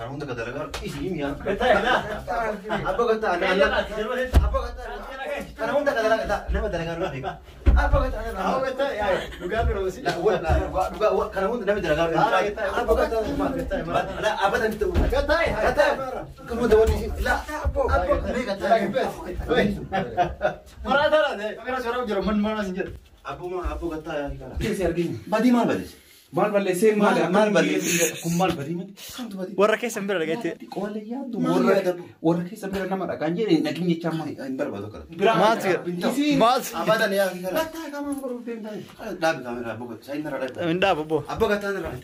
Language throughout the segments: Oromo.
كانوا عندك دلقار إيشين يا قطع لا أبغى قطع أنا أبغى قطع كانوا عندك دلقار لا نما دلقار لا فيك أبغى قطع أنا هو قطع يا لقاب روسي لا هو كانوا عندك نما دلقار أبغى قطع لا أبدا أنت قطع كم دوري لا أبغى ليه قطع مرة ترى أنا سأرى جرو من ما نسجل أبو قطع يا كيف يرجعني بدي ما بدي مال بلي سين مال بدي كم مال بدي من ورا كيس أمبر لقيت قول لي يا مال ورا كيس أمبر أنا مرة كان جري نكين يجمع إنبر بدو كذا ما تصير ما تصير أبدا يا لا تا كمان برو بين ده لا بكاميرا أبو قطع سين نرى من ده بابو أبو قطع نرى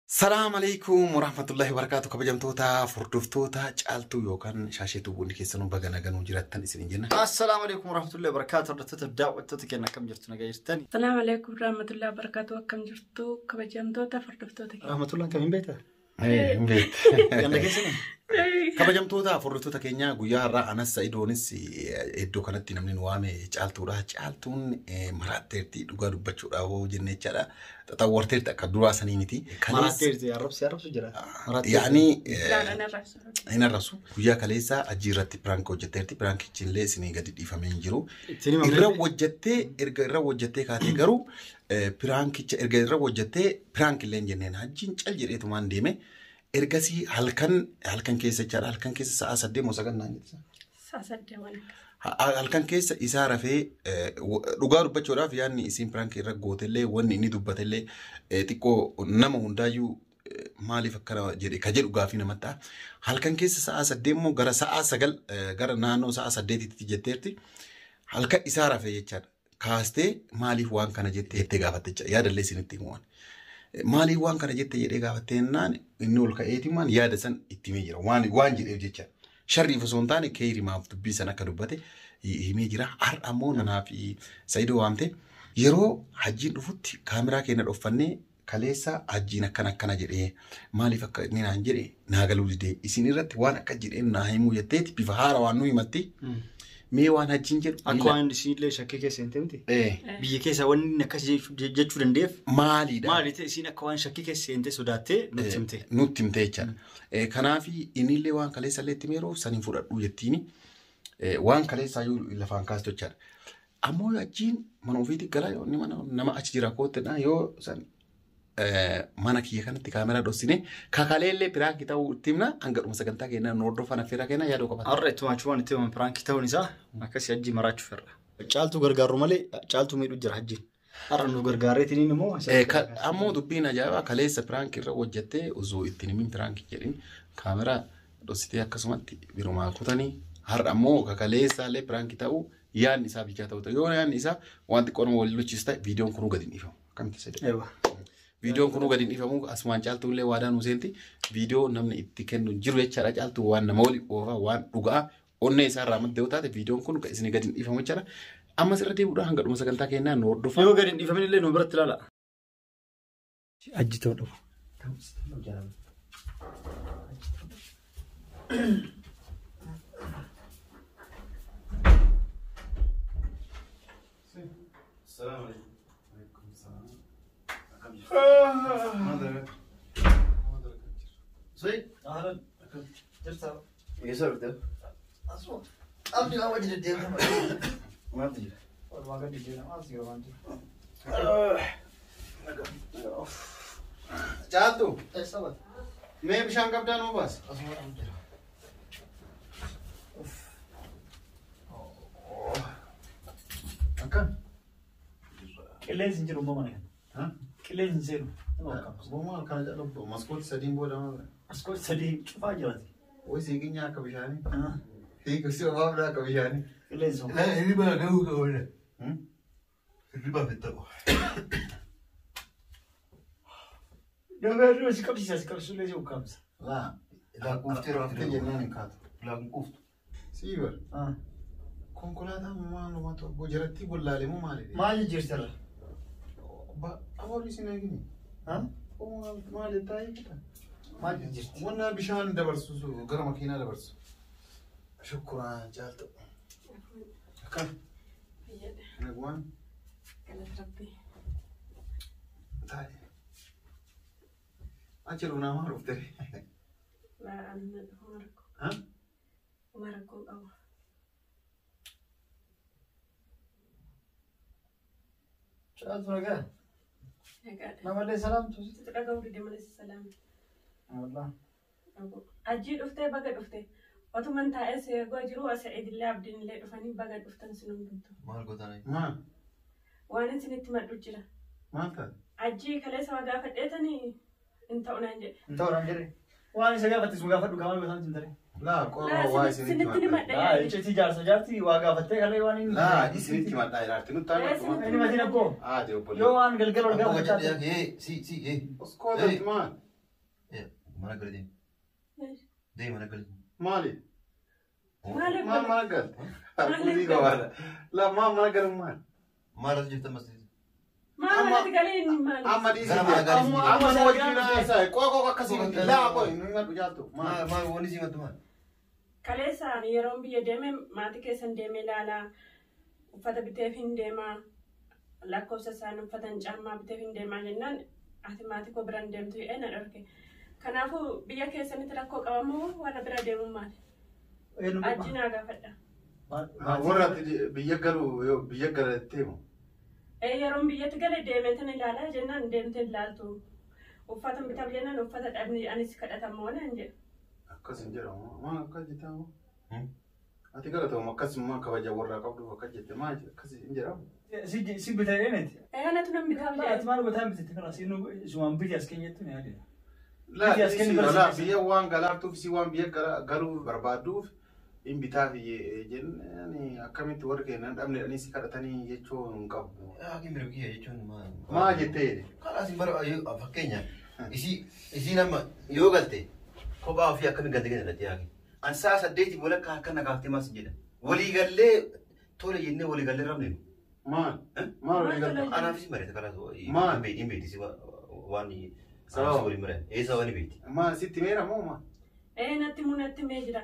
السلام عليكم ورحمة الله وبركاته كبجم توتا فردوف توتا جالتو يوكان شاشتو بوني كيسانو بغانا غانو جراتان اسنين جنة السلام عليكم ورحمة الله وبركاته ردتت بداو اتتكينا كم جرتنا غيرتاني السلام عليكم ورحمة الله وبركاته كم جرتو كبجم توتا فردوف توتا رحمة الله كم بيتا ايه مبيت يلا كيسنا كبجم توتا فردوف توتا كينيا غويا را أنا سايدونس إدو كانت نمنين وامي جالتو را جالتون مراتيرتي دوغا دوبچو راو جنة جرا تطورتيرتا كدورا سنينيتي مراتيرتي يا رب سجرا يعني لا أنا رأسه هنا الرسول ويا كليسا أجيرتي برانكو جتيرتي برانكي تشيلي سنيجا دي فمين جرو إرجع وجتة كاتي جرو برانكي إرجع وجتة برانكي لين جنين هجين تأجر إيه تمان ديمه إرجعسي هلكن كيس جرا هلكن كيس ساعة ديمو سكان نانيت ساسد جوانك هلكن كيس إسارة في رجال بتشورا في يعني إسم برانكي رجعوتله وني دوبتله تيكو نما هندايو مالي فكرة جري كجر وقافين متى هلكن كيس ساعة سديمو غرا ساعة سجل غرا نانو ساعة سديتي تجتيرتي هلكا إسارة في يجار كاستي مالي وان كان جت يتجاوبت يا دللي سنتيمون مالي وان كان جت يتجاوبتين نان إنه الكايتيمان يا دسن إتيميجرا وان جري يجار شرّي فسونتاني كيري ما فتبي سنة كدوبته يميجرا أمون أنا في سيدو وامته يرو حجين رفوت كاميرا كينا رفني كليسا أجينا كنا جريه مالي فكر نينا جريه ناقلوا جدي إسنيرت وانا كجريه ناهيمو يتيت بفهارا وانو يمتي مي وانا جنجر أكوان سيد شكّي سنتمتي إيه بيجي سوون نكاس جت دنديف مالي ده مالي تسين أكوان شكّي سنتي سوداتي نتمتي كان كنا في إنيلي وان كليسا لتميرو سنين فرد ويتيني وان كليسا يو لفان كاستو تشار أمو أجين منوفيتي كلا يو نما أشجرا كوتنا يو سن mana kiyya kanatti kaameraa dhossine kakaleellee piraanki ta'uu timna hanga dhuma sagantaa keenyaa noordoo fana fira keenyaa yaaduu qabata. Har'a itti maachuwaan itti himan piraanki ta'uun isaa akkasii hajji maraachuu firra. Caaltuu gargaaru malee caaltuu miidhuu jira hajjiin. Har'a nu gargaareetiin immoo. Ammoo dubbiin ajaa'ibaa kaleessa piraanki irra hojjettee osoo ittiin himin piraanki jedhin kaameraa dhossitee akkasumatti birumaa kutanii har'a ammoo kakaleessaallee piraanki ta'uu yaadni isaa bichaa ta'uu yoo yaadni isaa wanti qorma waliin luchis ta'e viidiyoon kunuu gadi hin ifamu. Akkamitti sadii? Viidiyoon kunuu gadi hin ifamu asumaan caaltuu illee waadaan useenti viidiyoo namni itti kennu jiru jechaadha caaltuu waan nama wali oofaa waan dhugaa onnee isaa irraa maddee taate viidiyoon kun isin gadi hin ifamu jechaadha. Amma sirra deebi'uudhaan hanga dhuma sagantaa keenyaa nu hordofaa. Yoo gadi hin ifamin illee nu biratti ilaala. Ajji ta'uu dhabu. السلام عليكم. صحيح؟ أهلا. جلسة. يسار ده. أصلا. أبدي ما وجد الدين. ما أدري. والله قد يجينا ما أصير ما أدري. جاتو. إيش سوى؟ मैं बिशान कब डालूँ बस अकन किले जिंजर उम्मा मने हाँ किले जिंजर वो मार खाना चलो मस्कोट सडीम बोला मस्कोट सडी चुपा जाती वो सीखी नहीं कभी जाने हाँ ठीक है उससे बाप ना कभी जाने किले जिंजर नहीं इन्हीं बार क्या हुआ कौन है इन्हीं बार बिता हुआ Nagari wasi kabisa sikalisule jo kabisa. La kuftira afte jennani kato. La kuftu. Siwa. Konkolata mano mato bojarati bollale mo male. Mali jirtara. Ba awali sinagini. Ha? O male tayi kita. Mali jirti. Wana bishan dabarsu su gara makina dabarsu. Shukran jalto. Kan. Nagwan. كانت ربي Tayi. Achiru nama rufte. Caaltu nagaa. Nagaadha. Namallee salaamtu. Dhaga'uu dide malee salaam. Wallah. Ajjii dhuftee baga dhuftee. Otuman taa'ee seegoo jiru asa idillee abdiin illee dhufanii baga dhuftan sinum bultu. Maal gootan? Maal? Waan isinitti madhu jira. Maal ta'a? Ajjii kaleessa waa gaafadheetanii hin ta'u naan jedhe. Hin ta'u naan jedhe. Waan isa gaafatte sun gaafadhu kamaan gosa hin tare. Laa qoroo waa isinitti madha. Laa icciitii jaartii waa gaafattee kalee waan hin. Laa isinitti madha ilaarti nutti taa'u. Inni matiin abboo. Haati obbolee. Yoo waan galgala ol gaafachaa ta'e. Si. Oskootaati maal? Mana galii. Dee mana galii. Maali? Maali Maal mana gal? Harkuutii qabaadha. Laa maal mana galu maal? Maal as jirtan masjid? Maal galee maali? Amma dhiisite. Amma wajjin haasa'e. Qoqoo akkasii. Laa qoy nu ngadhu jaaltu. Maal wanni si mattu maal? Kaleessaan yeroon biyya deeme maatii keessan deeme ilaalaa uffata biteef hin deemaa lakkoofsa isaan uffatan caammaa biteef hin deemaa jennaan ati maatii koo biraan deemtu jedhee na dhorke. Kanaafuu biyya keessanitti rakkoo qabamoo warra bira deemuun maali? Ajji naa gaafadha. Warra biyya galattee moo? Yeroon biyyatti gale deemeetan ilaalaa jennaan deemtee ilaaltu uffata bitaaf jennaan uffata dhabni anis kadhatamoo naan jedhu. Akkas hin jedhamu. Maal akkas jettamu? Ati galatamu akkasuma kabaja warraa qabdu akkas jette maal akkas hin jedhamu? Si bitee eeneeti? Anatu nan bitaaf jedhe. Ati maal gotaan bitete kanas inni sumaan biti as keenyatti ni yaadina. Laa biyya waan galaaftuuf si waan biyya galuu barbaadduuf hin bitaaf jennaan akkamitti warri kennan dhabne si kadhatanii jechuu hin qabu. Hakiin biroo jechuun Maal jettee? Kalaas hin bara fakkeenya isii nama yoo galte kophaa ofii akkamiin galte kenna dhattee haaki. An sa'a 8 walakkaa akkana kaaftee maas jedha. Walii gallee tole jennee walii gallee rabne. Maal? Maal walii galte? Anaaf si maree kalaas Maal? hin beekti si waan sababa walii maree. Eessa waan beekti? Maal sitti meera moo maal? Natti mee jira.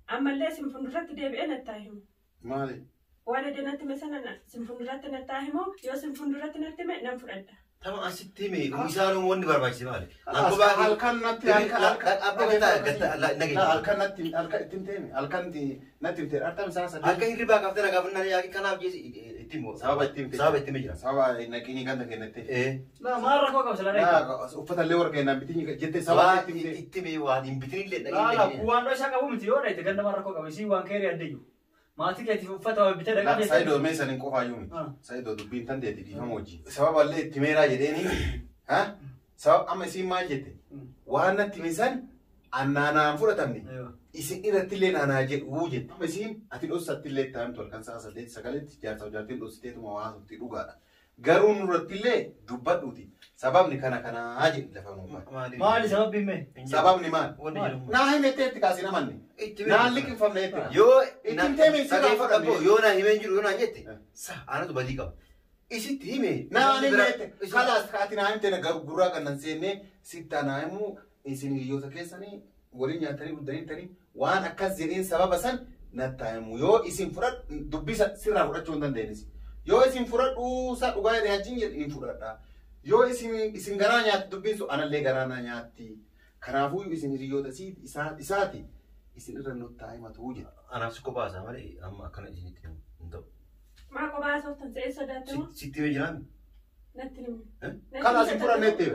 Ammallee sin fuulduratti deebi'ee nattaa himu. Maali? Waan edee mee sana sin fuulduratti nattaa himu yoo sin fuulduratti natti mee nan fudhadha. Tama asitti mee isaan wanni barbaachise maali? Halkan natti halkan natti ittiin teemi halkan natti hin teemi artam isaa sadii. Akka hirribaa kaaftee nagaa funnaan yaaqi kanaaf jeesi ittiin moo sababa ittiin jira. Sababa naqinii ganda kennette. Maal rakkoo qaba silaan uffata illee warra kennaan bitiin jettee sababa itti mee waan hin bitin illee dhaqee. Waan dhooshaa qabu miti yoo dhayte ganda maal rakkoo qaba isii waan keerii addayyu. Maatii keetiif uffata bitee dhaqaa jechuudha. Saayidoo meeshaan hin qofaayyuu miti. Saayidoo dubbiin tan deetti dhiifama wajjin. Sababa illee itti meeraa jedheeni. Sababa amma isiin maal jette? Waan natti meeshaan annaanaan fudhatamne. Isin irratti illee naanaa jedhu jette. Amma isiin ati dhoosatti illee taa'amtu halkan sa'a 8 sagaleetti jaarsa jaartiin dhoositeetuma haasofti dhugaadha. Garuu nurratti illee dubbadhuuti. Sababni kanaa jedhi lafa nuufaa. Maali sababni mee? Sababni maal? Naa himetteetti kaasina manni. Naan liqinfamne jette. Yoo ittiin teemee si gaafadhu yoo naa himeen jiru yoo naa jette anatu badii qaba. Isitti hime. Naa himette. Kalaas kaati naa himte gurraa kannan seennee sitta naa himu isin hiyyoota keessanii waliin nyaatanii guddanii waan akkas jedheen sababa san nattaa himu. Yoo isin fudhadhu dubbisa sirraa fudhachuu hin dandeenyisi. Yoo isin fudhadhu sa dhugaa dhiyaachiin jedhin fudhadha. Yoo isin garaa nyaatti dubbisu anallee garaa naa nyaatti. Kanaafuu isin hiriyoota isaati isin irra nuttaa himatu jedha. Anaaf si kophaasa malee amma akkana isinitti hin ta'u. Maa kophaasa uftan se'ee sodaatamu? Sitti mee jiraan? Natti himu. Kalaas hin fudhanneetti.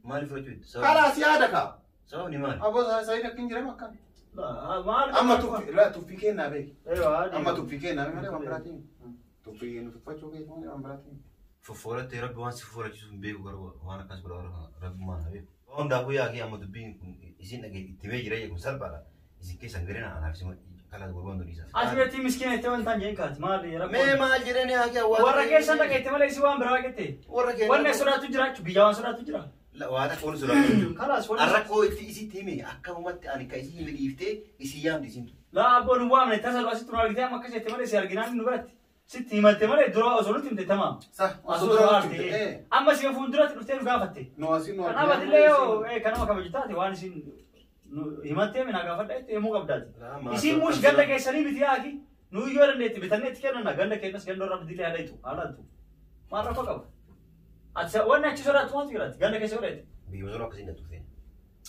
Maaliif fudhachuu? Kalaas yaada kaa. Sababni maali? Aboo saayidii akka hin jirame akkami? Amma tuffii kennaa beeki. Amma tuffii kennaa malee waan biraatiin. Tuffii nu tuffachuu beeku malee waan biraatiin. Foffoolattee rabbi waan si foffoolachiisu hin beeku garuu waan akkas godha rabbi maana beeku. Hundaafuu yaaqee amma dubbiin kun isin dhagee itti mee jira kun salphaadha. Isin keessan gareen anaaf si kalaas gorgoon dhiisa. Ati beektii miskiina itti wantaan jeen kaati maali rakkoo? Mee maal jedhanii haaqee awwaala. Warra keessan dhageette malee isi waan biraa jette. Warra keessan. Wanni sodaatu jiraachuu biyya waan sodaatu jira. Waan akka wani sodaatu jiru. Kalaas wanni. Rakkoo itti isitti hime akkamumatti ani ka isin hime dhiiftee isin yaamti isintu. Laa abboon waamne tasa asitti nu argitee amma akkas jette malee si arginaan nu biratti. Sitti himatte malee dura osoo nuti himte tamaam. Osoo dura arte. Amma si fuulduratti dhuftee nu gaafatte. Kanaaf atillee yoo kanama kabaju taate waan isin himattee mina gaafadha itti himuu qabdaati. Isin muus ganda keessanii miti yaaki. Nu yoo dandeetti bitanneetti kennan ganda keenyas ganda irraa bidilee haadhaitu haalaatu. Maal rakkoo qaba? Ati wanni achi sodaatu wanti jiraati ganda keessa godhate. Biyya osoo akkasiin dhattu feene.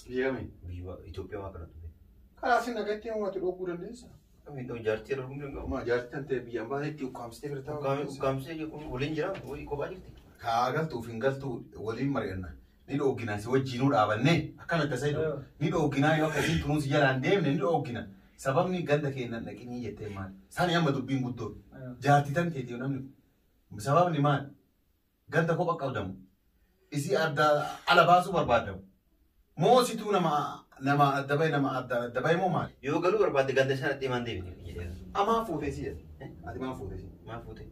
Biyya mi? Biyya Itoophiyaa waa kanattu feene. Kalaas hin dhagattee uummata dhooguu dandeessa. Kamiin jaartii yeroo hundee Ma jaartii tantee biyya ambaanetti ukkaamsitee bira taa'u. Ukkaamsitee waliin jira walii kophaa jirti. Kaagaltuu fi galtuu waliin mari'anna. Ni dhoogginaa si wajjinuu dhaabannee akkana tasaa ni dhoogginaa yoo akkasiin tunuusi jalaan deemne ni dhoogginaa. Sababni ganda keenan dhaqinii jettee maali? Sani amma dubbiin guddoo. Jaartitan keetii namni. Sababni maali? Ganda kopha qabdamu. Isi adda ala baasuu barbaadamu. Moosituu nama adda bahe moo maali? Yoo galuu barbaadde ganda sanatti himaan deemne. Amaa fuutee si jedhe. Ati maa fuutee si? Maa fuute?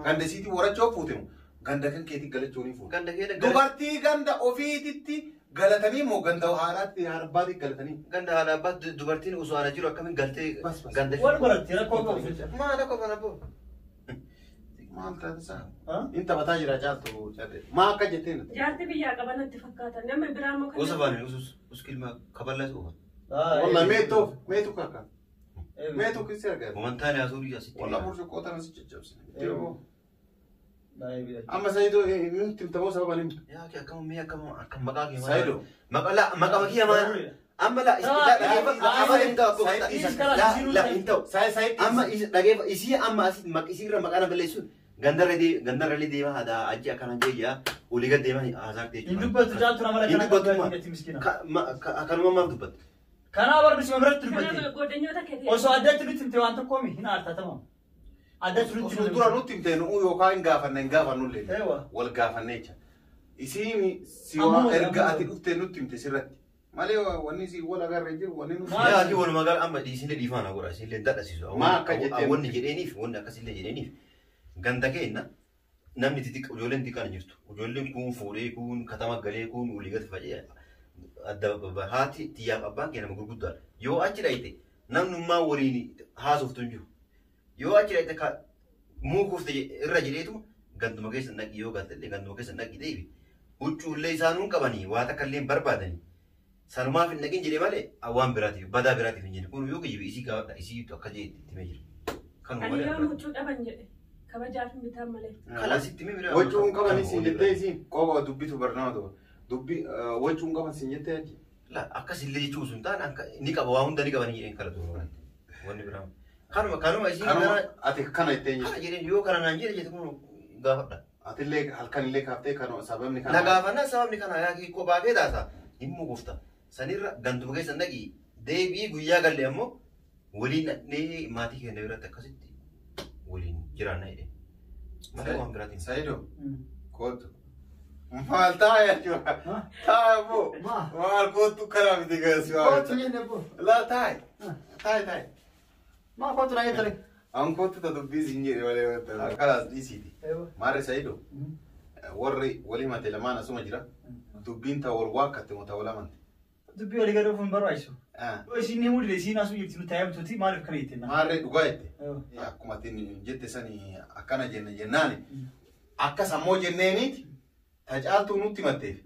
Ganda isiitii warachoo fuutemu. Ganda kan keetii galachuu ni fuute. Ganda keenya dubartii ganda ofiititti galatanii moo ganda haalaatti harbaatti galatanii? Ganda haalaatti dubartiin osoo ana jiru akkamiin galtee ganda wal baratti rakkoo qabu. Maa rakkoo kana boo? Maal taate saa? Inni taphataa jira jaaltu cadde. Maa akka jetteen? Jaartii biyyaa qaban itti fakkaatan namni biraa moo Gosa baane uskilma kaballas uuma. Walla meetu kakka. Meetu kisi argaa. Momentaan yaasuu asitti. Walla bursa qoota nasi jajjabsine. Amma Saidoo nuti tamoo sababa ni. Yaa kee akkam maqaa kee Saidoo. Maqaa kee maa? Amma la amma dhageef isii amma as isirra maqaa balleessuun gandarra deema hada achi akkana jeeyaa olii gad deema haasarte. Indubbatu jaaltu nama lakkana qabu miskiina. Kanuma maaf dubbatu. Kanaa barbisi mabiratti dubbatti. Godinyoota keetii. Osoo addatti nutti himte waan tokko hin aartatama. Addatti nutti himte. Dura nutti himte yookaan hin gaafannullee. Wal gaafannee jecha. Isiin si waa erga ati dhuftee nutti himte sirratti. Malee wanni si wal agarree jiru wanni nuti. Yaa ki wal magaala amma dhiisine dhiifana godha isillee dadhasiisu. Maa akka jettee wanni jedheeniif wanni akkasillee jedheeniif ganda keenya namni xixiqqaa ijoolleen xiqqaan jirtu. Ijoolleen kun fuudhee kun katama galee kun walii gadi faca'ee adda haati xiyyaaf abbaan keenya nama gurguddaadha. Yoo achi dhayite namnummaa waliin haasoftu hin jiru. Yoo achi dhayite muukuufte irra jedheetu ganduma keessa naqi yoo galtallee ganduma keessa naqi deebi. Huccuullee isaanuu qabanii waa takka illee barbaadanii. Sanumaaf hin naqin jedhee malee waan biraatiif badaa biraatiif hin jedhe kun yoo gijjibe isii gaafadha isii akka jedhe itti mee jira. Ani yoo huccuu dhaban jedhe kabajaaf hin bitaan malee. Kalaasitti mee biraa. Huccuun qaban siin jettee isiin qofa dubbitu barnaa ta'u. Dubbi huccuun qaban siin jettee achi. La akkasillee jechuu sun ta'an akka ni qaba waa hunda ni qabanii jedheen kala tuuru wanni biraa. Kanuma isii gara ati kana jettee kana jedheen yoo kana naan jedhe jette kun gaafadha. Atillee halkanillee kaaftee kana sababni kana. Na gaafannaa sababni kana yaa kophaa kee taasa hin mukuufta. Sanirra ganduma keessa naqi deebii guyyaa galle ammoo waliin dhaqnee maatii keenya biratti akkasitti waliin jiraanna jedhe. Malee waan biraatiin. Saidoo kootu. Maal taa'ee jechuudha. Taa'ee boo. Maal kootu karaa miti gaasi waa. Kootu jenne boo. Laa taa'ee. Maa kootu na jettare. An kootu ta dubbii siin jedhe malee wanta kalaas dhiisiiti. Maarre Saidoo warri walii mate lamaan asuma jira. Dubbiin ta'u wal waakkatte moo ta'u lamante. Dubbii walii gadoo fuun barbaachisu. Isin himuu dide isiin asuu jirti nu taa'ee maaliif kana jette? Maarree dhugaa jette. Akkuma jette sanii akkana jennaani. Akkas ammoo jenneeniiti. Tacaaltuu nutti matteef.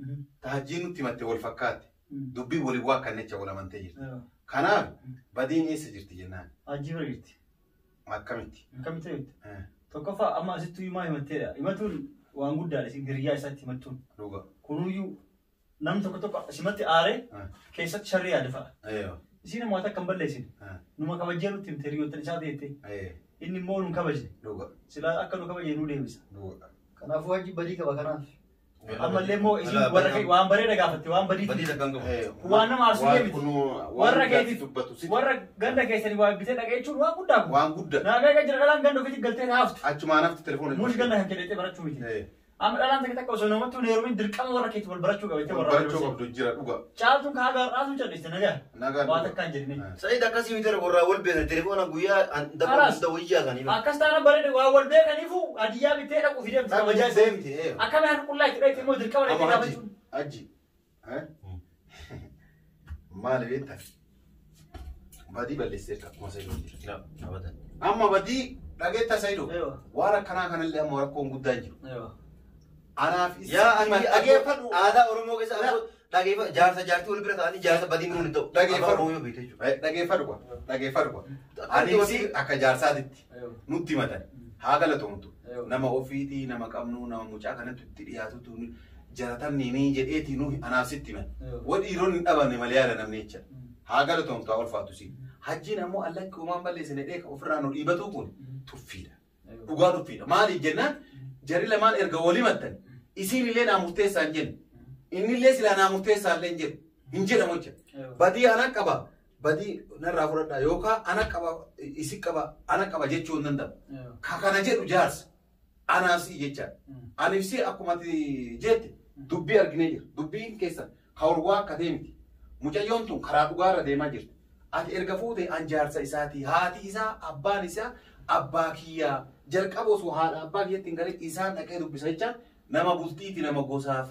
Tahajjii nutti mattee wal fakkaatti. Dubbii walii waakkannecha wal amantee jirti. Kanaaf badiin eessa jirti jennaan. Ajjiibra jirti. Akkamitti? Akkamitti jirti? Tokkoffaa amma asittuu himaa himatteedha. Himatuun waan guddaadha isin hiriyyaa isaatti himattuun. Dhugaa. Kunuyyuu namni tokko simatti aaree keessatti sharrii yaada fa'a. Isiin immoo akka hin balleessine. Numa kabajee nutti himte hiriyoottan isaa teettee. Inni immoo nu kabaje. Silaa akka nu kabaje nu deebisa. Kanaafuu hojii badii qaba kanaaf. Ammallee immoo isiin waan bareeda gaafatte waan badii. Waan nama arsuu deemiti. Warra keetiif warra ganda keessanii waa bitee dhaqa jechuun waan guddaa kun. Waan guddaa. Nagaa jira dhalaan ganda ofiitti galtee haaftu. Achumaan hafti telefoona. Muush ganda kan kedhee barachuu miti. Amma dhalaan takka osoo namatti hin heerumin dirqama warra keetti wal barachuu qaba jettee warra barachuu qabdu jira dhugaa. Caaltuun kaa gaarraatu callisite nagaa. Nagaa. Waa takkaan jedhine. Sa'id akkasii miti warra wal beekan telefoona guyyaa dabda wayyaa sanii. Akkas taana bareeda waa wal beekaniifu adiyyaa bitee dhaqu fidee kabajaa deemti. Akkami harka qullaa itti dhaqee immoo dirqama dhaqee gaafachuun. Aji. Maali beektaa? Badii balleessee akkuma Saidoo. Amma badii dhageetta Saidoo. Waan akkanaa kanallee amma rakkoon guddaan jiru. Anaaf dhageeffadhu aadaa Oromoo keessa dhageeffadhu jaartii wal bira ta'anii jaarsa badii muun ta'u. Dhageeffadhu. Anis akka jaarsaatitti nutti himatan haa galatoomtu. Nama ofiitii nama qabnu nama mucaa kanatti itti dhiyaatutu jaratan nii jedheetii nu anaaf sitti himan. Waan dhiironni hin dhabanne malee yaada namni jecha. Haa galatoomtu haa ulfaatu si. Hajjiin ammoo allakki uumaan balleessine dheeka ofirraa nu dhiibatu kun tuffiidha. Dhugaa tuffiidha. Maaliif jennaan jarri lamaan erga walii mattan isin illee naa murteessaa hin jennu. Inni illee silaa naa murteessaa illee hin jedhu. Hin jedhamu jecha. Badii ana qaba. Badii narraa fudhadhaa yookaan ana qaba isi qaba ana qaba jechuu hin danda'u. Kana jedhu jaarsa. Anaaf si jecha. Aniif si akkuma ati jette dubbii arginee jira. Dubbiin keessa hawlwaa akka deemti. Mucayyoon tun karaa dhugaarra deemaa jirti. Ati erga fuute an jaarsa isaati. Haati isaa abbaan isaa abbaa kiyyaa jalqaba osoo haadha abbaa kiyyatti hin galee isaan dhaqee dubbisa jecha nama bultiiti nama gosaaf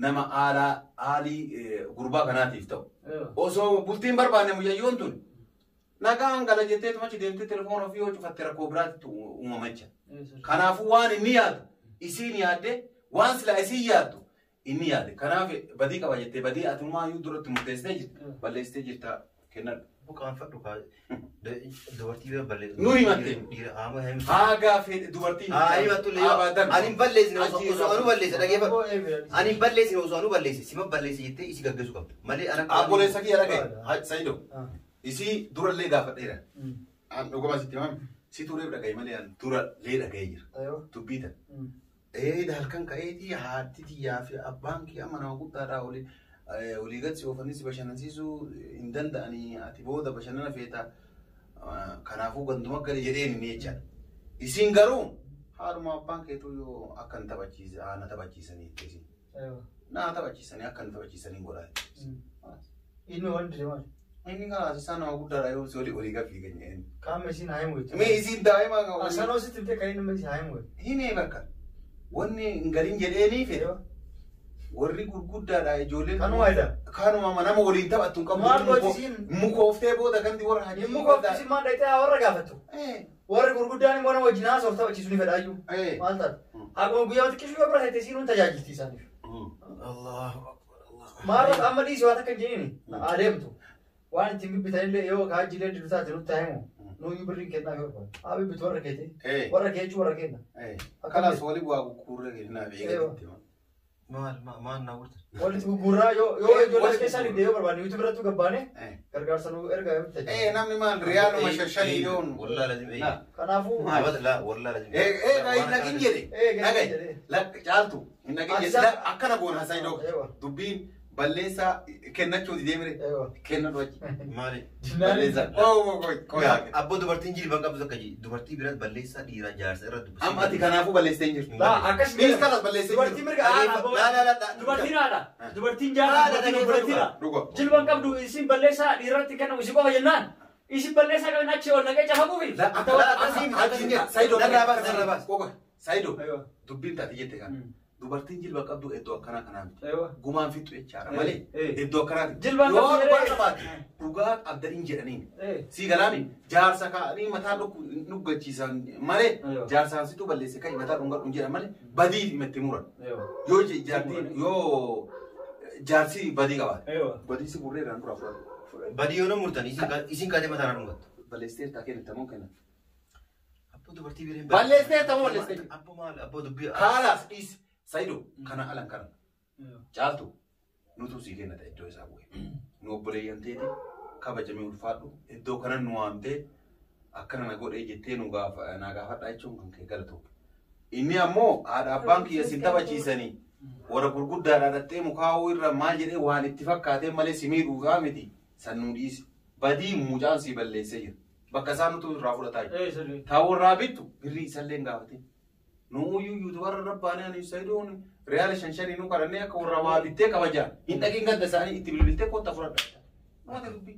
nama aalii gurbaa kanaatiif ta'u. Osoo bultiin barbaanne mucayyoon tun nagaan gala jettee tumachi deemtee telefoona ofii yoo cufatte rakkoo biraatti uumamacha. Kanaafuu waan inni yaadu isiin yaadde waan silaa isiin yaaddu inni yaade. Kanaaf badii qaba jettee badii atumaa iyyuu duratti murteessitee jirta balleessitee jirta kennadha. Bukaan fadhu kaa dubartii bira balleessu. Nu himatte. Haga fedhe dubartii. Himattu illee ani hin balleessine osoo anu balleesse dhageeffadhu. Ani hin balleessine osoo anu balleesse sima balleesse jettee isi gaggeessu qabda. Malee ana Abboleessa kiyya dhagaye. Sayido. Isi durallee gaafadheera. Dhuguma sitti himame. Si turee dhagaye malee durallee dhagaye jira. Dubbii tan. Halkan ka'eetii haati tiyyaa fi abbaan kiyya mana guddaadhaa olii. Olii gadi oofanii bashannansiisuu hin danda'anii ati booda bashannana feeta kanaafuu ganduma gadi jedheen inni jechaadha. Isin garuu haadhuma abbaan keetuu yoo akka hin taphachiise na taphachiisanii isin. Na taphachiisanii akka hin taphachiisanii godhaa. Inni wanti maal? Inni kaas isaan nama guddaadha yoo si olii gadi ganyeen. Qaama isin haa himu. Mee isin daa'ima qabu. Asanoo sitti bitee kan inni haa himu. Himee bakka wanni hin galiin jedheenii fedha. Warri gurguddaadha ijoolleen kanuma nama waliin taphattu hin qabu. Mukooftee booda ganti warra hajii. Mukoofti maan dhayitee warra gaafattu. Warri gurguddaan immoo nama wajjin haasa'uuf taphachiisu ni fedhaayyuu. Maal ta'a? Akkuma guyyaa xiqqishuu yoo bira ta'e isiin tajaajilti isaaniif. Maal amma dhiisii waan akka hin jenini adeemtu. Waan ittiin bibbitan illee yoo kaajjilee didu taate nutti haa himu. Nuyi birriin kennaa yoo barbaadu. Haa bibbitu warra keetii. Warra keechuu warra kenna. Akkanas walii bu'aa gurgurree kennaa beekamti. Maal na wurta. Walitti gurguraa yoo ijoollee keessaa dhibdee yoo barbaanne yuutu biratti gabbaane gargaarsa nu erga yoo ta'e. Namni maal riyaaluma shashanii yoon. Wallaa lazim. Kanaafuu. Wallaa lazim. Nagin jedhe. Nagay. Caaltu. Nagin jedhe. Akkana goona hasaa idoo. Dubbiin balleessaa kennachuuti deemire. Kenna du'achi. Maali? Balleessaa. Abboo dubartiin jilbaan qabdu akka ji dubartii biratti balleessaa dhiiraa jaarsa irra dubbisa. Amma ati kanaafuu balleessitee hin jirtu. Akkas Dhiis kanas balleessitee dubartiin mirga dubartiin haadha. Dubartiin jaarsa dubartiidha. Jilbaan qabdu isin balleessaa dhiirratti kennamu isin qofa jennaan. Isin balleessaa qaban achi ol naqee cafaquufi. Sayido dubbiin taate jette kana. Dubartiin jilba qabdu iddoo akkanaa kanaa miti. Gumaan fixu jechaadha malee iddoo akkanaati. Jilbaan yoo dhugaa qabaate dhugaa qabda hin jedhaniin. Si galaani jaarsa kaanii mataa dhuggachiisan malee jaarsaan situ balleesse kan mataa dhungaa dhun jedhan malee badii himatti muran. Yoo jaartiin yoo jaarsi badii qabaate. Badii si gurreeraan dura fudhatu. Badii yoo murtan isin kaatee mataa dhungattu. Balleessitee taa kennitamuu kenna. Abboo dubartii bireen. Balleessitee tamoo balleessitee. Abboo maal abboo dubbii. Haalaas dhiisi. Sayido kana alan kana caaltu nutu sii kennata iddoo isaa bu'e nu obboleeyyan teeti kabajamee ulfaadhu iddoo kana nu waamtee akkana na godhee jettee naa gaafadhaa jechuun kan kee galatu. Inni ammoo haadha abbaan kiyya sin taphachiisanii warra gurguddaadhaa dhattee mukaa'uu irra maal jedhee waan itti fakkaatee malee si miidhuufaa miti san nu dhiisi. Badii mucaan sii balleessee jira bakka isaan nutu irraa fudhataa jira. Taa'urraa bittu birrii isallee hin gaafatin. Nuuyyuu warra rabbaanii ani Sayidoon reyaala shanshanii nu kadhannee akka warra waa bittee kabajaa hin dhaqin ganda isaanii itti bilbiltee kootta fudhadha. Maata dubbii.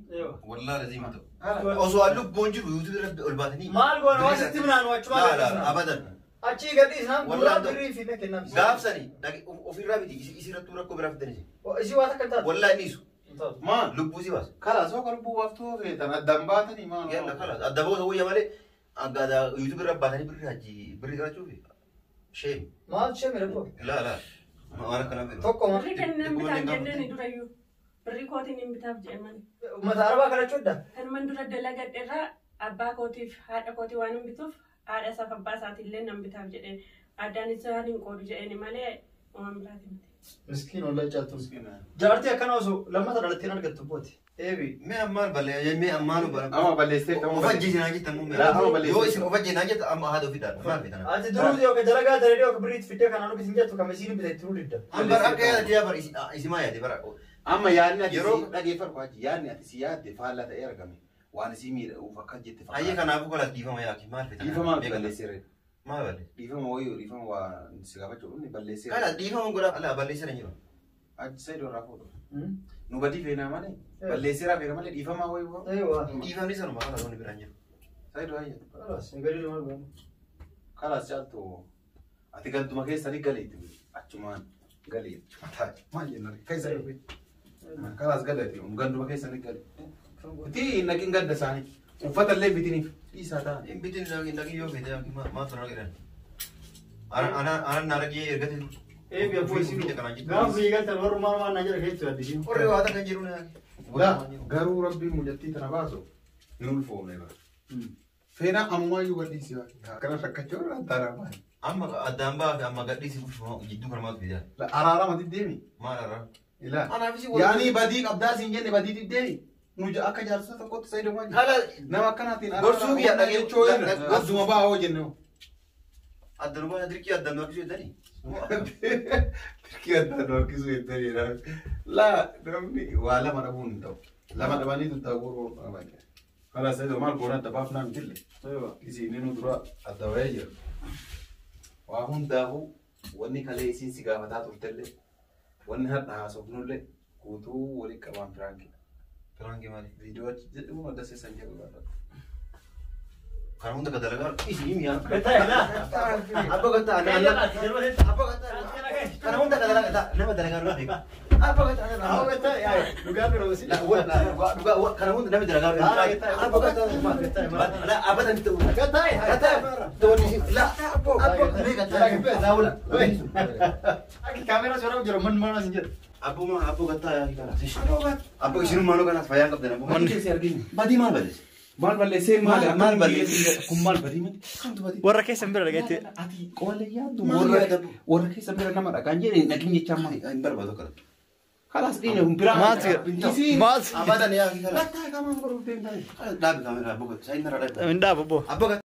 Wallaa lazim ta'u. Osoo lubbuun jiru yuutu irratti ol baatanii. Maal goona waan sitti minaanu achuma gaafsanii. Abadan. Achii gadi isaan duraa birrii fi kennaa. Gaafsanii ofirraa miti isirrattuu rakkoo biraa fidanii. Isii waan akka taatu. Wallaa dhiisu. Maal lubbuu si baasa. Kalaas oo lubbuu baaftuu feetan addaan baatanii maal. Yalla kalaas adda booda wayya malee aggaada yuutu irra baatanii birrii hajji birrii qarachuufi. Shame. Maal shame reppo? La. Maana kana beeku. Tokko maal? Birrii kennan bitaa jenneen durayyuu. Birrii kootiin hin bitaaf jedhaman. Mata arbaa kana chodda. Kanuman dura dalagadheerraa abbaa kootiif haadha kootii waan hin bituuf haadha isaaf abbaa isaatiillee nan bitaaf jedheen addaan isaan hin qoodu jedheen malee waan biraati miti. Miskiin ollaa caaltu. Jaartii akkana osoo lammata dhalatteen argattu booti. Ebi. Me ammaan balee me ammaan bara. Ama balleessee ta'uu Ufajji jinaa jettan mu Laa, ama balleessee. yoo isin ufajji jinaa jettan amma haadha ofii dhaadha maal fitana. Ati duruu yoo ka dalagaa daree yoo ka biriit fidee kanaan ofiisin jettu kama isiin bitee turuu didda. Ambar akka yaada yaa bara isi maa yaade bara. Amma yaadni ati Yeroo- si dhageeffatu kwaji yaadni ati si yaadde faallaa ta'ee argame waan isii miidhaguuf akka jette Ayyee kanaafuu gola dhiifama yaaki maal fitana. Dhiifama balleesseera. Maal balle. Dhiifama wayii dhiifama waa si gaafachuu inni balleesseera. Kana dhiifama godha ala balleessira jiru. Achi sayidoo irraa fuudhu. Nu badii feenaa malee balleesseeraa feena malee dhiifama wayii waa. Eewa. Dhiifamni sanuma kana roonni biraan jiru. Sayidoo ayya. Kalas, ngari lama gani. Kalaas caaltu ati galduma keessanii galeetti achumaan galeetti. Maal jenna keessa dhufe. Kalaas galeetti ganduma keessanii gale. Iti naqin gadda isaanii uffata illee bitiniif dhiisaa ta'an. In bitin nagi yoo fide yaaki maa tana giran. Ana naragee ergate. Ebi abbootiin gaafa eegaltan warrumaa waan na jira keessu addisiin. Qorre waa takkan jiru na yaaki. Garuu rabbiin mujattii tana baasu hin ulfoofne bara. Feenaa ammayyuu gadhiisi akkana rakkachuu irraa taanaa maali? Amma addaan baafe amma gadhiisi kushuma jidduu kana maatu fidaa. Araarama diddeemi. Maal arraa? Ilaa. Anaafisi Yaani badii qabdaa siin jenne badii diddeemi. Nuja akka jaarsa tokkotti sayyidamaa jira. Haala Nama akkanaatiin Gorsuu biyya dhagee jechoo adduma baa'oo jenne. addaan baa dirqii addaan harkisuu jedhanii. Tirkii addaan harkisuu jettanii laa namni waa lama dhabuun hin ta'u. Lama dhabanii tun ta'uu qaban. Karaa sayyidoo maal goona adda baaf naan jille. Isiininu dura adda wayee jira. Waa hundaafuu wanni kalee isiin si gaafataa turtellee wanni har'a haasofnullee guutuu waliin qabaan firaanki. Firaanki maali? Viidiyoo jedhamu adda seesan jedhu gaafata. Kan hunda ka dalagaa isin miyaa. Betaa ila. Abba gata ana. Abba gata. Kan hunda ka dalagaa nama dalagaa ruuti. Abba gata ana. Aho betaa yaa dhugaa biroo si. Dhugaa kan hunda nama dalagaa ruuti. Abba gata. La abba tan tu. Gata yaa. Gata. Toni la abba me gata. Zawula. Aki kamera suara jero mana sin jet. Abba gata yaa kana. Abba isinu malu kana fayang qabdan abba. Manni keessi arginu. Badi maal badis? Maal balleessee maal balleessee? kun maal badii miti? Kamtu badii? Warra keessan bira dhagayetti. Ati qoolle yaaddu Maal yaadabu? warra keessa bira nama dhaqaan jedhe nagin jechaa maali? Hin barbaadu kana. Kalaas dhiine hun biraa. Maal? Abadan yaa kana. Lattaa qaama baruuf deemtaa. Dhaabi kamera abba gata. Sayin nara dhaabi. Mindaa bobo. Abba gata.